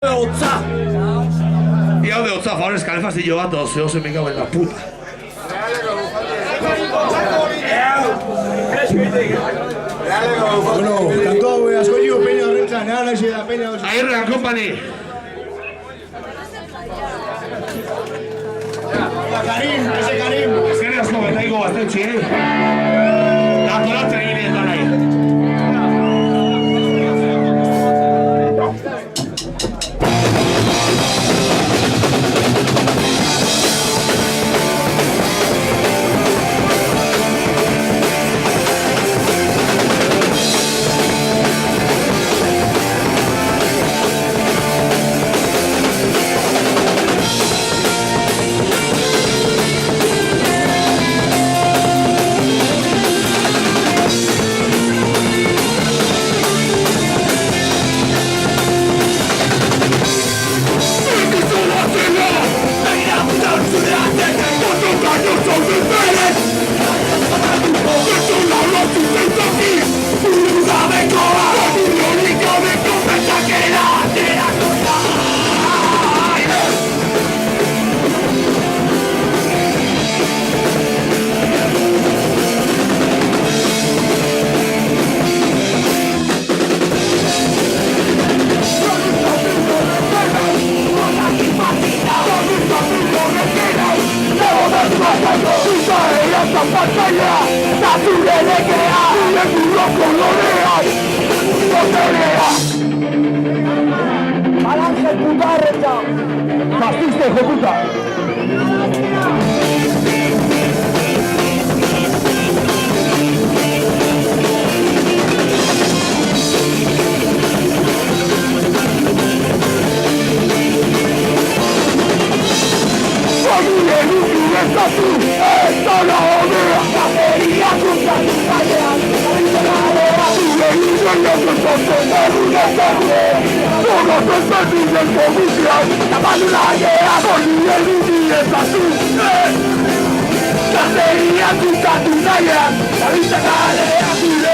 Otza. Y ahora de Otza, favor, es que al fastidio va todo, se me cago en la puta. Bueno, tanto askoiko peña horretza, nara ese da peña. Aguirre and Company. Karim, ese Karim. Eskerrik asko betaiko gaztetxe, Antolatzen egin da nahi. Balance putarretza! Fascista, hijo puta! Cacería, tu catundaya, la vista galea, tu